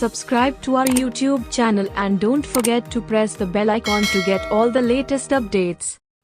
subscribe to our YouTube channel and don't forget to press the bell icon to get all the latest updates.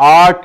8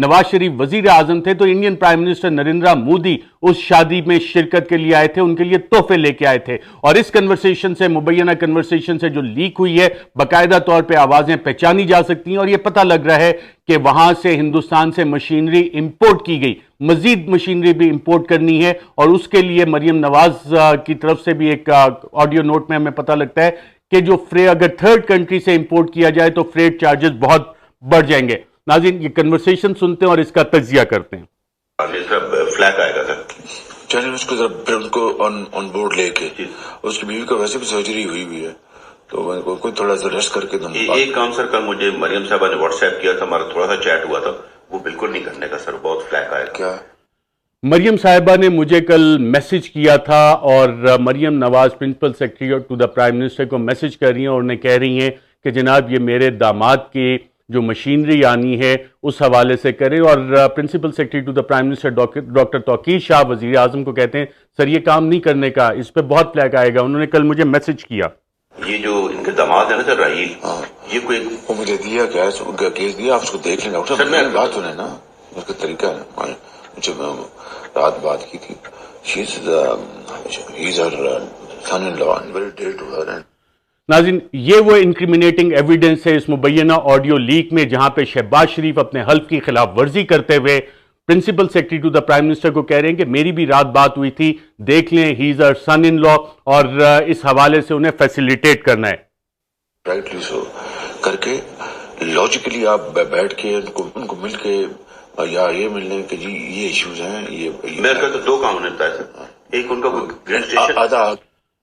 Nawaz Sharif وزیر اعظم تھے تو Indian prime minister Narendra Modi اس شادی میں شرکت کے لیے آئے تھے, ان کے لیے تحفے لے کے آئے تھے. اور اس کنورسیشن سے, مبینہ کنورسیشن سے جو لیک ہوئی ہے, باقاعدہ طور پہ آوازیں پہچانی جا سکتی ہیں اور یہ پتہ لگ رہا ہے کہ وہاں سے ہندوستان سے مشینری امپورٹ کی گئی, مزید مشینری بھی امپورٹ کرنی ہے. اور اس کے لیے مریم نواز کی طرف سے بھی ایک آڈیو نوٹ میں ہمیں پتہ لگتا ہے کہ جو اگر تھرڈ کنٹری سے امپورٹ کیا جائے تو فریٹ چارجز بہت بڑھ جائیں گے. ناظرین, یہ کنورسیشن سنتے ہیں اور اس کا تجزیہ کرتے ہیں. فلیک آئے گا سر, چلیے اس کو ذرا پھر ان کو آن بورڈ لے کے, اس کی بیوی کو ویسے بھی سرجری ہوئی ہے تو کوئی تھوڑا سا ریسٹ کر کے. ایک کام سر, کل مجھے مریم صاحبہ نے واٹس ایپ کیا تھا, ہمارا تھوڑا سا چیٹ ہوا تھا, وہ بالکل نہیں کرنے کا سر, بہت فلیک آیا. کیا مریم صاحبہ نے مجھے کل میسج کیا تھا اور Maryam Nawaz principal secretary to the prime minister کو میسج کر رہی ہیں اور انہیں کہہ رہی ہیں کہ جناب یہ میرے داماد کی جو مشینری آنی ہے اس حوالے سے کریں. اور principal secretary to the prime minister doctor Tauqir Shah وزیر اعظم کو کہتے ہیں سر یہ کام نہیں کرنے کا, اس پہ بہت فلیک آئے گا. انہوں نے کل مجھے میسج کیا. یہ جو ان کے داماد ہے نا سر راہیل, یہ کوئی وہ مجھے دیا کیا کیس دیا, آپ اس کو دیکھ لیں ڈاکٹر صاحب. میں بات سنیں نا, اس کا طریقہ ہے, مجھے رات بات کی تھی, ناظرین, یہ وہ انکریمنیٹنگ ایویڈنس ہے اس مبینہ آڈیو لیک میں جہاں پہ شہباز شریف اپنے حلف کی خلاف ورزی کرتے ہوئے principal secretary to the prime minister کو کہہ رہے ہیں کہ میری بھی رات بات ہوئی تھی, دیکھ لیں, ہی از ار سن ان لا, اور اس حوالے سے انہیں فیسیلیٹیٹ کرنا ہے. رائٹلی سو کر کے لاجیکلی آپ بیٹھ کے ان کو مل کے یا یہ مل لیں کہ جی یہ ایشوز ہیں. یہ میرے تو دو کام ہونے بتایا سر, ایک ان کا گرینڈ اسٹیشن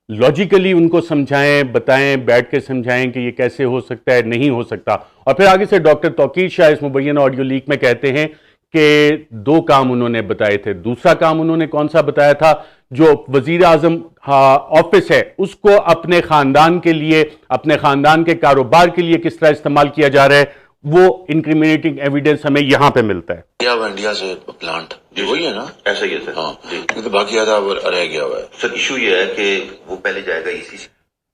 لاجیکلی ان کو سمجھائیں, بتائیں, بیٹھ کے سمجھائیں کہ یہ کیسے ہو سکتا ہے, نہیں ہو سکتا. اور پھر آگے سے ڈاکٹر توقیر شاہ اس مبینہ آڈیو لیک میں کہتے ہیں کہ دو کام انہوں نے بتائے تھے. دوسرا کام انہوں نے کون سا بتایا تھا, جو وزیر اعظم آفس ہے اس کو اپنے خاندان کے لیے, اپنے خاندان کے کاروبار کے لیے کس طرح استعمال کیا جا رہا ہے, وہ انکریمنیٹنگ ایویڈنس ہمیں یہاں پہ ملتا ہے. انڈیا سے پلانٹ وہی ہے نا, ایسا ہی ہے سر. ہاں, تو باقی آدھا رہ گیا ہوا ہے سر. ایشو یہ ہے کہ وہ پہلے جائے گا ECC.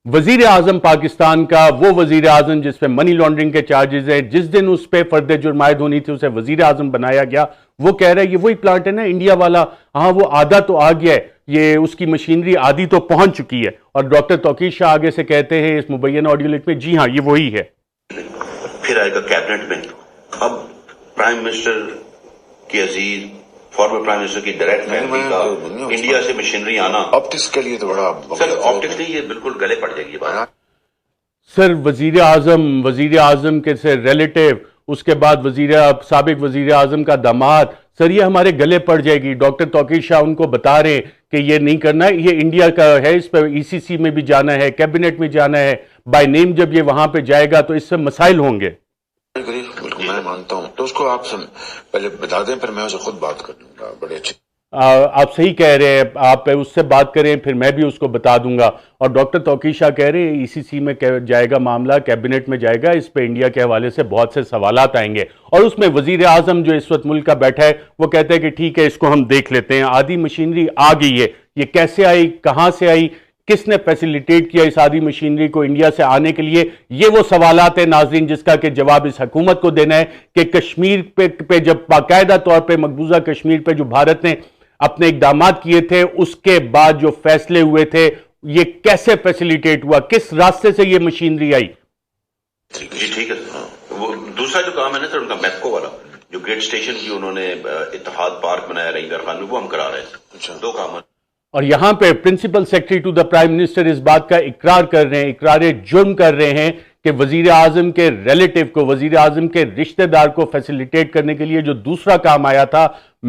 وزیر اعظم پاکستان کا وہ وزیر اعظم جس پہ منی لانڈرنگ کے چارجز ہیں, جس دن اس پہ فرد جرم عائد ہونی تھی اسے وزیر اعظم بنایا گیا, وہ کہہ رہے ہیں یہ وہی پلانٹ ہے نا انڈیا والا. ہاں وہ آدھا تو آ گیا ہے, یہ اس کی مشینری آدھی تو پہنچ چکی ہے. اور ڈاکٹر توقیر شاہ آگے سے کہتے ہیں اس مبینہ آڈیو لیک میں, جی ہاں یہ وہی ہے. پھر آئے گا کیبنٹ میں. اب پرائم منسٹر کی عزیز فارمر پرائم منسٹر کی ڈائریکٹ فیملی کا انڈیا سے مشینری آنا آپٹکس کے لیے تو بڑا سر, آپٹکس نہیں, یہ بالکل گلے پڑ جائے گی بات. سر وزیر اعظم کے سے ریلیٹیو, اس کے بعد سابق وزیر اعظم کا داماد, سر یہ ہمارے گلے پڑ جائے گی. ڈاکٹر توقیر شاہ ان کو بتا رہے ہیں کہ یہ نہیں کرنا ہے, یہ انڈیا کا ہے, اس پہ ECC میں بھی جانا ہے, کیبنٹ میں جانا ہے, بائی نیم جب یہ وہاں پہ جائے گا تو اس سے مسائل ہوں گے. بالکل میں مانتا ہوں, تو اس کو آپ پہلے بتا دیں, پھر میں اسے خود بات کر لوں گا. بڑے اچھے, آپ صحیح کہہ رہے ہیں, آپ اس سے بات کریں پھر میں بھی اس کو بتا دوں گا. اور ڈاکٹر توقیر شاہ کہہ رہے ہیں ECC میں جائے گا معاملہ, کیبنٹ میں جائے گا, اس پہ انڈیا کے حوالے سے بہت سے سوالات آئیں گے. اور اس میں وزیر اعظم جو اس وقت ملک کا بیٹھا ہے وہ کہتے ہیں کہ ٹھیک ہے اس کو ہم دیکھ لیتے ہیں. آدھی مشینری آ گئی ہے, یہ کیسے آئی, کہاں سے آئی, کس نے فیسیلیٹیٹ کیا اس آدھی مشینری کو انڈیا سے آنے کے لیے, یہ وہ سوالات ہیں ناظرین جس کا کہ جواب اس حکومت کو دینا ہے کہ کشمیر پہ جب باقاعدہ طور پہ مقبوضہ کشمیر پہ جو بھارت نے اپنے اقدامات کیے تھے, اس کے بعد جو فیصلے ہوئے تھے, یہ کیسے فیسیلیٹیٹ ہوا, کس راستے سے یہ مشینری آئی. جی ٹھیک ہے. وہ دوسرا جو کام ہے نا سر ان کا میپکو والا, جو گریڈ اسٹیشن کی انہوں نے اتحاد پارک بنایا رینگر خان میں, وہ ہم کرا رہے ہیں. دو کام. اور یہاں پہ principal secretary to the prime minister اس بات کا اقرار کر رہے ہیں, اقرار جرم کر رہے ہیں کہ وزیر اعظم کے ریلیٹیو کو, وزیر اعظم کے رشتہ دار کو فیسیلیٹیٹ کرنے کے لیے جو دوسرا کام آیا تھا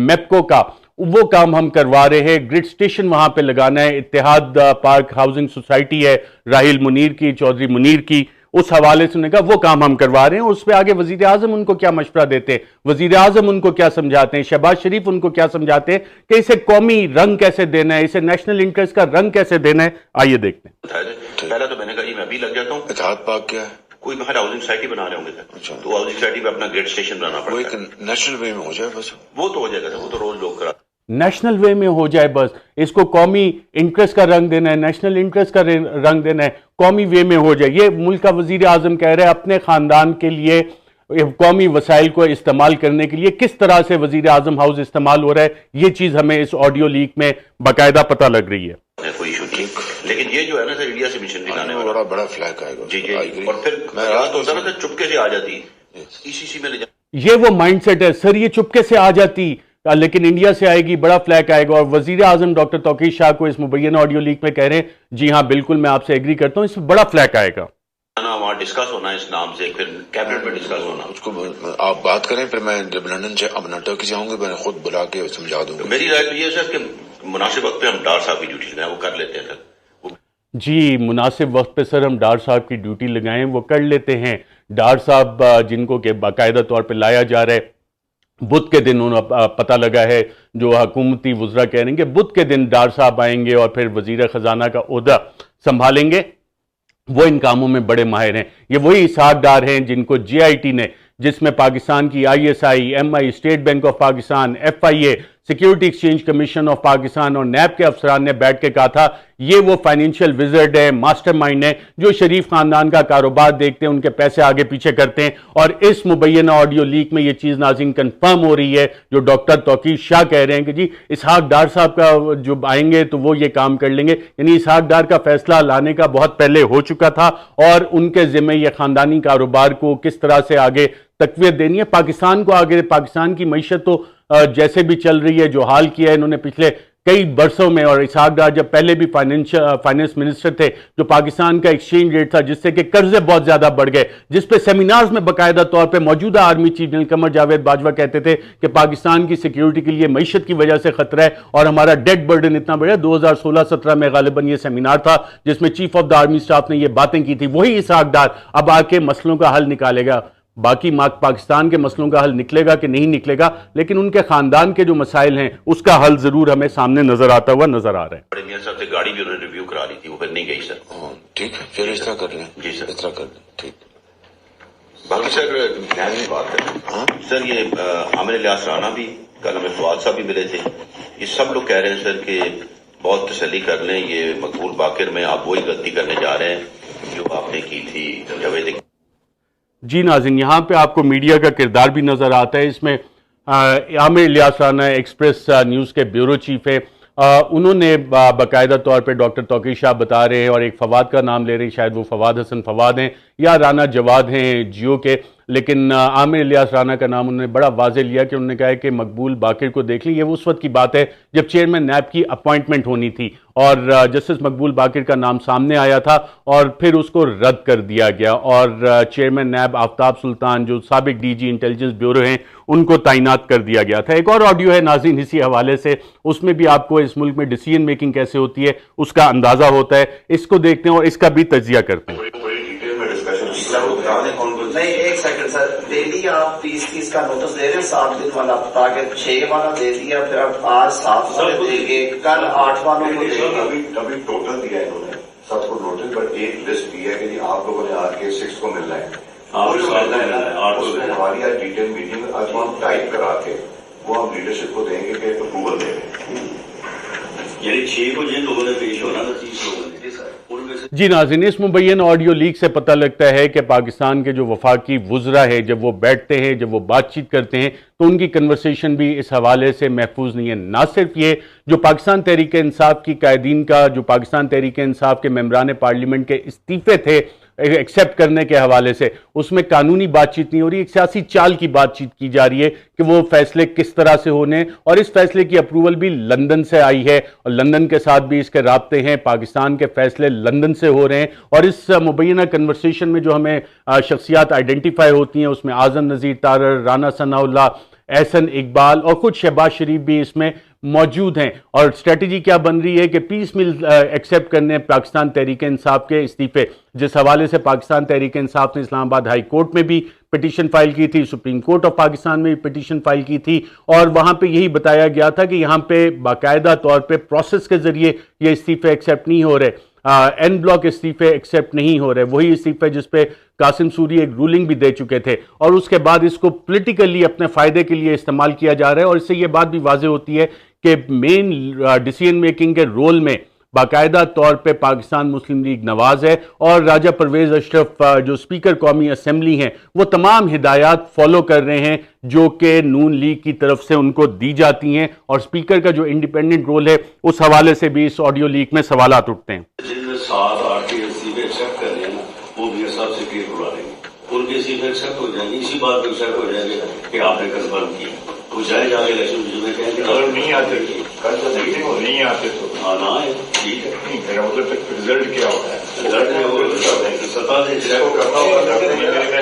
میپکو کا, وہ کام ہم کروا رہے ہیں. گریڈ سٹیشن وہاں پہ لگانا ہے, اتحاد پارک ہاؤسنگ سوسائٹی ہے راہیل منیر کی, چودھری منیر کی, اس حوالے سے انہوں نے کہا وہ کام ہم کروا رہے ہیں. اس پہ آگے وزیر اعظم ان کو کیا مشورہ دیتے ہیں, وزیر اعظم ان کو کیا سمجھاتے ہیں, شہباز شریف ان کو کیا سمجھاتے ہیں کہ اسے قومی رنگ کیسے دینا ہے, اسے نیشنل انٹرسٹ کا رنگ کیسے دینا ہے. آئیے دیکھتے ہیں. پہلا تو میں نے کہا میں بھی لگ جاتا ہوں. اتحاد پارک کیا ہے, کوئی باہر ہاؤسنگ سوسائٹی بنا رہے ہوں گے, تو ہاؤسنگ سوسائٹی پہ اپنا گریڈ اسٹیشن بنانا پڑتا ہے. وہ ایک نیشنل وے میں ہو جائے بس, وہ تو ہو جائے گا, وہ تو روز لوگ کرا نیشنل وے میں ہو جائے بس. اس کو قومی انٹرسٹ کا رنگ دینا ہے, نیشنل انٹرسٹ کا رنگ دینا ہے, قومی وے میں ہو جائے. یہ ملک کا وزیر اعظم کہہ رہے ہیں اپنے خاندان کے لیے قومی وسائل کو استعمال کرنے کے لیے کس طرح سے وزیر اعظم ہاؤس استعمال ہو رہا ہے، یہ چیز ہمیں اس آڈیو لیک میں باقاعدہ پتہ لگ رہی ہے۔ کوئی ایشو ٹھیک، لیکن یہ جو ہے نا سر انڈیا سے مشن لانے والا بڑا فلیک آئے گا، جی جی، اور پھر میں رات ہوتا نا سر چپکے سے آ جاتی ECC میں لے جاتی، یہ وہ مائنڈ سیٹ ہے سر، یہ چپکے سے آ جاتی لیکن انڈیا سے آئے گی، بڑا فلیک آئے گا۔ اور وزیر اعظم ڈاکٹر توقیر شاہ کو اس مبینہ آڈیو لیک میں کہہ رہے ہیں جی ہاں بالکل میں آپ سے ایگری کرتا ہوں، اس میں بڑا فلیک آئے گا، وہاں ڈسکس ہونا ہے اس نام سے، پھر کیبنٹ میں ڈسکس ہونا، اس کو آپ بات کریں، پھر میں جب لندن سے اب ٹرکی جاؤں گا میں خود بلا کے سمجھا دوں گا۔ میری رائے تو یہ ہے سر کہ مناسب وقت پہ ہم ڈار صاحب کی ڈیوٹی لگائیں، وہ کر لیتے ہیں سر۔ جی مناسب وقت پہ سر ہم ڈار صاحب کی ڈیوٹی لگائیں، وہ کر لیتے ہیں۔ ڈار صاحب جن کو کہ باقاعدہ طور پہ لایا جا رہا ہے، بدھ کے دن انہوں پتہ لگا ہے، جو حکومتی وزراء کہہ رہے ہیں کہ بدھ کے دن ڈار صاحب آئیں گے اور پھر وزیر خزانہ کا عہدہ سنبھالیں گے، وہ ان کاموں میں بڑے ماہر ہیں۔ یہ وہی اسحاق ڈار ہیں جن کو JIT نے، جس میں پاکستان کی ISI، MI، state bank of Pakistan, FIA، security exchange commission of Pakistan اور نیب کے افسران نے بیٹھ کے کہا تھا یہ وہ فائنینشیل وزرڈ ہے، ماسٹر مائنڈ ہے جو شریف خاندان کا کاروبار دیکھتے ہیں، ان کے پیسے آگے پیچھے کرتے ہیں۔ اور اس مبینہ آڈیو لیک میں یہ چیز ناظرین کنفرم ہو رہی ہے، جو ڈاکٹر توقیر شاہ کہہ رہے ہیں کہ جی اسحاق ڈار صاحب کا جو آئیں گے تو وہ یہ کام کر لیں گے، یعنی اسحاق ڈار کا فیصلہ لانے کا بہت پہلے ہو چکا تھا، اور ان کے ذمہ یہ خاندانی کاروبار کو کس طرح سے آگے تقویت دینی ہے، پاکستان کو آگے، پاکستان کی معیشت تو جیسے بھی چل رہی ہے، جو حال کیا ہے انہوں نے پچھلے کئی برسوں میں، اور اسحاق ڈار جب پہلے بھی فائنانس منسٹر تھے، جو پاکستان کا ایکسچینج ریٹ تھا جس سے کہ قرضے بہت زیادہ بڑھ گئے، جس پہ سیمینارز میں باقاعدہ طور پہ موجودہ army chief general Qamar Javed Bajwa کہتے تھے کہ پاکستان کی سیکیورٹی کے لیے معیشت کی وجہ سے خطرہ ہے اور ہمارا ڈیٹ برڈن اتنا بڑھ ہے۔ 2016-17 میں غالباً یہ سیمینار تھا جس میں chief of the army staff نے یہ باتیں کی تھی۔ وہی اسحاق ڈار اب آ کے مسئلوں کا حل نکالے گا۔ باقی پاکستان کے مسئلوں کا حل نکلے گا کہ نہیں نکلے گا، لیکن ان کے خاندان کے جو مسائل ہیں اس کا حل ضرور ہمیں سامنے نظر آتا ہوا نظر آ رہا ہے۔ بڑے میاں صاحب سے گاڑی بھی انہوں نے ریویو کرا لی تھی، وہ پھر نہیں گئی سر۔ ٹھیک ہے، پھر اس طرح کر لیں۔ جی سر، اس طرح کر لیں، ٹھیک۔ باقی سر نئی بات ہے سر، یہ عامر الیاس رانا بھی، کل ہمیں فواد صاحب بھی ملے تھے، یہ سب لوگ کہہ رہے ہیں سر کہ بہت تسلی کر لیں، یہ مقبول باقر میں آپ وہی غلطی کرنے جا رہے ہیں جو آپ نے کی تھی جاوید۔ جی ناظرین، یہاں پہ آپ کو میڈیا کا کردار بھی نظر آتا ہے۔ اس میں عامر الیاس رانا ایکسپریس نیوز کے بیورو چیف ہے، انہوں نے باقاعدہ طور پہ ڈاکٹر توقیر شاہ بتا رہے ہیں اور ایک فواد کا نام لے رہے ہیں، شاید وہ فواد حسن فواد ہیں یا رانا جواد ہیں جیو کے، لیکن عامر الیاس رانا کا نام انہوں نے بڑا واضح لیا کہ انہوں نے کہا ہے کہ مقبول باقر کو دیکھ لیں۔ یہ اس وقت کی بات ہے جب چیئرمین نیب کی اپوائنٹمنٹ ہونی تھی اور جسٹس مقبول باقر کا نام سامنے آیا تھا اور پھر اس کو رد کر دیا گیا، اور چیئرمین نیب آفتاب سلطان جو سابق DG انٹیلیجنس بیورو ہیں ان کو تعینات کر دیا گیا تھا۔ ایک اور آڈیو ہے ناظرین اسی حوالے سے، اس میں بھی آپ کو اس ملک میں ڈیسیژن میکنگ کیسے ہوتی ہے اس کا اندازہ ہوتا ہے، اس کو دیکھتے ہیں اور اس کا بھی تجزیہ کرتے ہیں۔ نہیں ایک سیکنڈ سر، ڈیلی آپ 30 کا نوٹس دے رہے ہیں، 7 دن والا، تاکہ 6 والا دے دیا، پھر اب آج 7 والے دیں گے، کل 8 والوں کو دیں گے۔ ابھی ٹوٹل دیا ہے انہوں نے سب کو نوٹس، بٹ ایک لسٹ دی ہے کہ جی آپ لوگوں نے آ کے 6 کو ملنا ہے، ہماری آج ڈیٹیل میٹنگ آج وہ ہم ٹائپ کرا کے وہ ہم لیڈرشپ کو دیں گے کہ اپروول دے دیں، یعنی 6 کو جن لوگوں نے پیش ہونا تھا 30 لوگوں نے۔ جی ناظرین، اس مبین آڈیو لیک سے پتہ لگتا ہے کہ پاکستان کے جو وفاقی وزراء ہیں جب وہ بیٹھتے ہیں، جب وہ بات چیت کرتے ہیں تو ان کی کنورسیشن بھی اس حوالے سے محفوظ نہیں ہے۔ نہ صرف یہ جو پاکستان تحریک انصاف کی قائدین کا، جو پاکستان تحریک انصاف کے ممبران پارلیمنٹ کے استعفے تھے ایکسیپٹ کرنے کے حوالے سے، اس میں قانونی بات چیت نہیں ہو رہی، ایک سیاسی چال کی بات چیت کی جا رہی ہے کہ وہ فیصلے کس طرح سے ہونے، اور اس فیصلے کی اپروول بھی لندن سے آئی ہے اور لندن کے ساتھ بھی اس کے رابطے ہیں، پاکستان کے فیصلے لندن سے ہو رہے ہیں۔ اور اس مبینہ کنورسیشن میں جو ہمیں شخصیات آئیڈینٹیفائی ہوتی ہیں اس میں اعظم نذیر تارڑ، رانا ثناء اللہ، احسن اقبال اور خود شہباز شریف بھی اس میں موجود ہیں، اور اسٹریٹجی کیا بن رہی ہے کہ پیس مل ایکسیپٹ کرنے پاکستان تحریک انصاف کے استعفے، جس حوالے سے پاکستان تحریک انصاف نے اسلام آباد ہائی کورٹ میں بھی پٹیشن فائل کی تھی، سپریم کورٹ آف پاکستان میں بھی پٹیشن فائل کی تھی، اور وہاں پہ یہی بتایا گیا تھا کہ یہاں پہ باقاعدہ طور پہ پروسیس کے ذریعے یہ استعفے ایکسیپٹ نہیں ہو رہے، این بلاک استعفے ایکسیپٹ نہیں ہو رہے، وہی استعفے جس پہ قاسم سوری ایک رولنگ بھی دے چکے تھے، اور اس کے بعد اس کو پولیٹیکلی اپنے فائدے کے لیے استعمال کیا جا رہا ہے۔ اور اس سے یہ بات بھی واضح ہوتی ہے کہ مین ڈیسیژن میکنگ کے رول میں باقاعدہ طور پہ پاکستان مسلم لیگ نواز ہے اور راجہ پرویز اشرف جو سپیکر قومی اسمبلی ہیں وہ تمام ہدایات فالو کر رہے ہیں جو کہ نون لیگ کی طرف سے ان کو دی جاتی ہیں، اور سپیکر کا جو انڈیپینڈنٹ رول ہے اس حوالے سے بھی اس آڈیو لیک میں سوالات اٹھتے ہیں۔ جن میں 7-8 کے استعفے ایکسیپٹ کر رہے ہیں وہ بھی صاحب سے کلیئر کروا رہے ہیں، ان کے استعفے ایکسیپٹ ہو جائیں گے، اسی بات پہ ایکسیپٹ ہو جائیں گے کہ آپ نے کنفرم کیا، وہ جائے جا کے الیکشن میں کہیں گے اگر نہیں آتے کل تو نہیں آتے تو ہاں نہ آئے، ٹھیک ہے، میرا مطلب رزلٹ کیا ہوتا ہے، رزلٹ میں وہ سطح سے کرتا ہوگا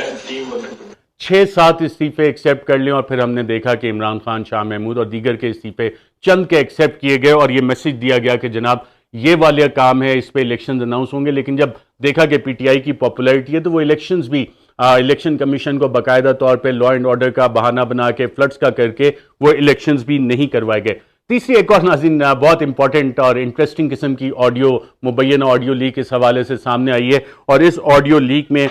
6-7 استعفے ایکسیپٹ کر لیں، اور پھر ہم نے دیکھا کہ عمران خان، شاہ محمود اور دیگر کے استعفے چند کے ایکسیپٹ کیے گئے اور یہ میسج دیا گیا کہ جناب یہ والا کام ہے، اس پہ الیکشنز اناؤنس ہوں گے۔ لیکن جب دیکھا کہ پی ٹی آئی کی پاپولیرٹی ہے تو وہ الیکشنز بھی الیکشن کمیشن کو باقاعدہ طور پہ لا اینڈ آرڈر کا بہانہ بنا کے فلڈز کا کر کے وہ الیکشنز بھی نہیں کروائے گئے۔ تیسری ایک اور ناظرین بہت امپورٹنٹ اور انٹرسٹنگ قسم کی آڈیو مبینہ آڈیو لیک اس حوالے سے سامنے آئی ہے، اور اس آڈیو لیک میں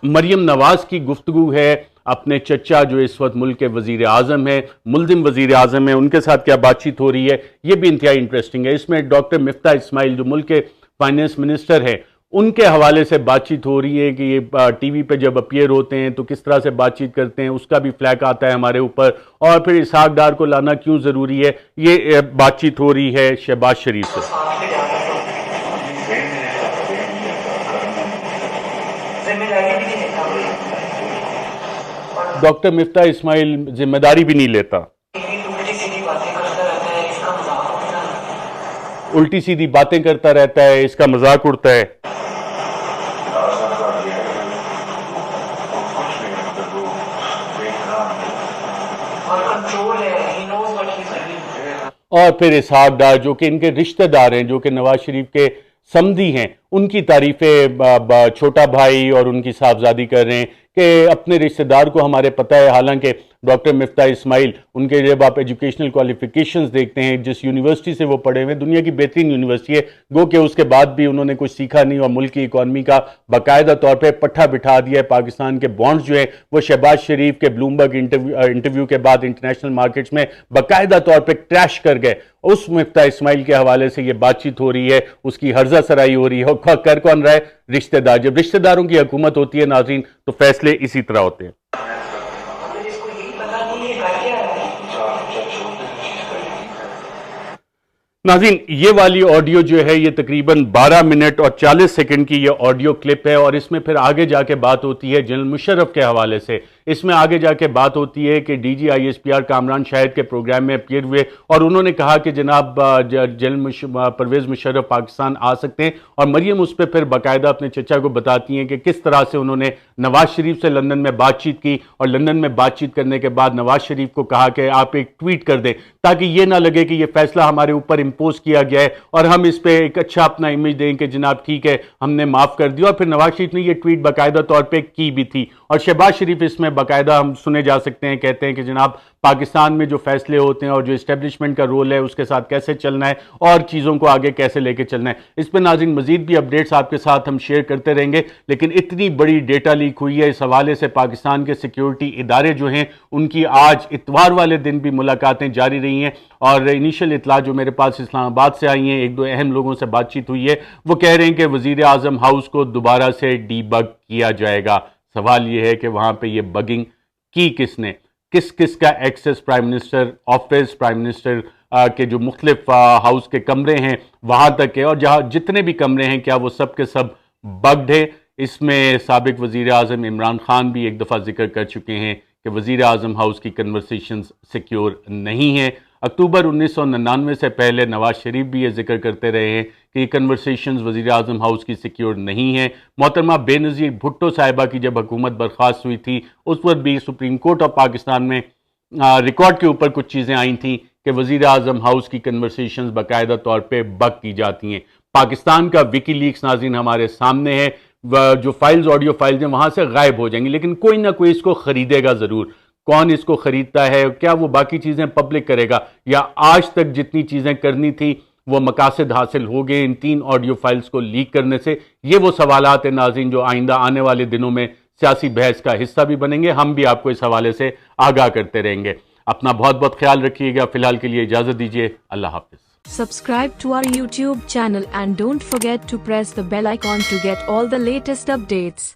مریم نواز کی گفتگو ہے اپنے چچا جو اس وقت ملک کے وزیر اعظم ہیں، ملزم وزیر اعظم ہیں، ان کے ساتھ کیا بات چیت ہو رہی ہے، یہ بھی انتہائی انٹرسٹنگ ہے۔ اس میں ڈاکٹر مفتاح اسماعیل جو ملک کے فائنانس منسٹر ہیں ان کے حوالے سے بات چیت ہو رہی ہے کہ یہ ٹی وی پہ جب اپیئر ہوتے ہیں تو کس طرح سے بات چیت کرتے ہیں، اس کا بھی فلیک آتا ہے ہمارے اوپر، اور پھر اسحاق ڈار کو لانا کیوں ضروری ہے، یہ بات چیت ہو رہی ہے شہباز شریف سے۔ ڈاکٹر مفتاح اسماعیل ذمہ داری بھی نہیں لیتا، الٹی سیدھی باتیں کرتا رہتا ہے، اس کا مذاق اڑتا ہے۔ اور پھر اسحاق ڈار جو کہ ان کے رشتہ دار ہیں، جو کہ نواز شریف کے سمدھی ہیں، ان کی تعریفیں چھوٹا بھائی اور ان کی صاحبزادی کر رہے ہیں کہ اپنے رشتہ دار کو ہمارے پتہ ہے، حالانکہ ڈاکٹر مفتاح اسماعیل ان کے جب آپ ایجوکیشنل کوالیفیکیشنز دیکھتے ہیں، جس یونیورسٹی سے وہ پڑھے ہوئے، دنیا کی بہترین یونیورسٹی ہے، گو کہ اس کے بعد بھی انہوں نے کچھ سیکھا نہیں اور ملک کی اکانومی کا باقاعدہ طور پہ پٹھا بٹھا دیا ہے۔ پاکستان کے بانڈز جو ہیں وہ شہباز شریف کے بلومبرگ انٹرویو کے بعد انٹرنیشنل مارکیٹس میں باقاعدہ طور پہ کریش کر گئے۔ اس مفتاح اسماعیل کے حوالے سے یہ بات چیت ہو رہی ہے، اس کی ہرزہ سرائی ہو رہی ہے، اور کر کون رہا ہے؟ رشتہ دار۔ جب رشتہ داروں کی حکومت ہوتی ہے ناظرین تو فیصلے اسی طرح ہوتے ہیں۔ ناظرین یہ والی آڈیو جو ہے یہ تقریباً 12 منٹ اور 40 سیکنڈ کی یہ آڈیو کلپ ہے، اور اس میں پھر آگے جا کے بات ہوتی ہے جنرل مشرف کے حوالے سے۔ اس میں آگے جا کے بات ہوتی ہے کہ D G I S P R Kamran Shahid کے پروگرام میں اپیئر ہوئے اور انہوں نے کہا کہ جناب جنرل پرویز مشرف پاکستان آ سکتے ہیں، اور مریم اس پہ پھر باقاعدہ اپنے چچا کو بتاتی ہیں کہ کس طرح سے انہوں نے نواز شریف سے لندن میں بات چیت کی، اور لندن میں بات چیت کرنے کے بعد نواز شریف کو کہا کہ آپ ایک ٹویٹ کر دیں تاکہ یہ نہ لگے کہ یہ فیصلہ ہمارے اوپر امپوز کیا گیا ہے اور ہم اس پہ ایک اچھا اپنا امیج دیں کہ جناب ٹھیک ہے ہم نے معاف کر دیا۔ اور پھر نواز شریف نے یہ ٹویٹ باقاعدہ طور پہ کی بھی تھی، اور شہباز شریف اس میں باقاعدہ ہم سنے جا سکتے ہیں کہتے ہیں کہ جناب پاکستان میں جو فیصلے ہوتے ہیں اور جو اسٹیبلشمنٹ کا رول ہے اس کے ساتھ کیسے چلنا ہے اور چیزوں کو آگے کیسے لے کے چلنا ہے۔ اس پہ ناظرین مزید بھی اپڈیٹس آپ کے ساتھ ہم شیئر کرتے رہیں گے، لیکن اتنی بڑی ڈیٹا لیک ہوئی ہے اس حوالے سے پاکستان کے سیکیورٹی ادارے جو ہیں ان کی آج اتوار والے دن بھی ملاقاتیں جاری رہی ہیں، اور انیشل اطلاع جو میرے پاس اسلام آباد سے آئی ہیں، ایک دو اہم لوگوں سے بات چیت ہوئی ہے، وہ کہہ رہے ہیں کہ وزیر اعظم ہاؤس کو دوبارہ سے ڈی بگ کیا جائے گا۔ سوال یہ ہے کہ وہاں پہ یہ بگنگ کی کس نے، کس کس کا access prime minister office, prime minister کے جو مختلف ہاؤس کے کمرے ہیں وہاں تک ہے، اور جہاں جتنے بھی کمرے ہیں کیا وہ سب کے سب بگڈ ہے۔ اس میں سابق وزیر اعظم عمران خان بھی ایک دفعہ ذکر کر چکے ہیں کہ وزیر اعظم ہاؤس کی کنورسیشنز سیکیور نہیں ہیں۔ اکتوبر 1999 سے پہلے نواز شریف بھی یہ ذکر کرتے رہے ہیں کہ یہ کنورسیشنز وزیر اعظم ہاؤس کی سیکیور نہیں ہیں۔ محترمہ بے نظیر بھٹو صاحبہ کی جب حکومت برخاست ہوئی تھی اس وقت بھی سپریم کورٹ آف پاکستان میں ریکارڈ کے اوپر کچھ چیزیں آئی تھیں کہ وزیر اعظم ہاؤس کی کنورسیشنز باقاعدہ طور پہ بگ کی جاتی ہیں۔ پاکستان کا وکی لیکس ناظرین ہمارے سامنے ہے، جو فائلز آڈیو فائلز ہیں وہاں سے غائب ہو جائیں گی، لیکن کوئی نہ کوئی اس کو خریدے گا ضرور۔ کون اس کو خریدتا ہے؟ کیا وہ باقی چیزیں پبلک کرے گا، یا آج تک جتنی چیزیں کرنی تھی وہ مقاصد حاصل ہو گئے ان 3 آڈیو فائلز کو لیک کرنے سے؟ یہ وہ سوالات ہیں ناظرین جو آئندہ آنے والے دنوں میں سیاسی بحث کا حصہ بھی بنیں گے، ہم بھی آپ کو اس حوالے سے آگاہ کرتے رہیں گے۔ اپنا بہت بہت خیال رکھیے گا، فی الحال کے لیے اجازت دیجیے، اللہ حافظ۔ Subscribe to our YouTube channel and don't forget to press the bell icon to get all the latest updates.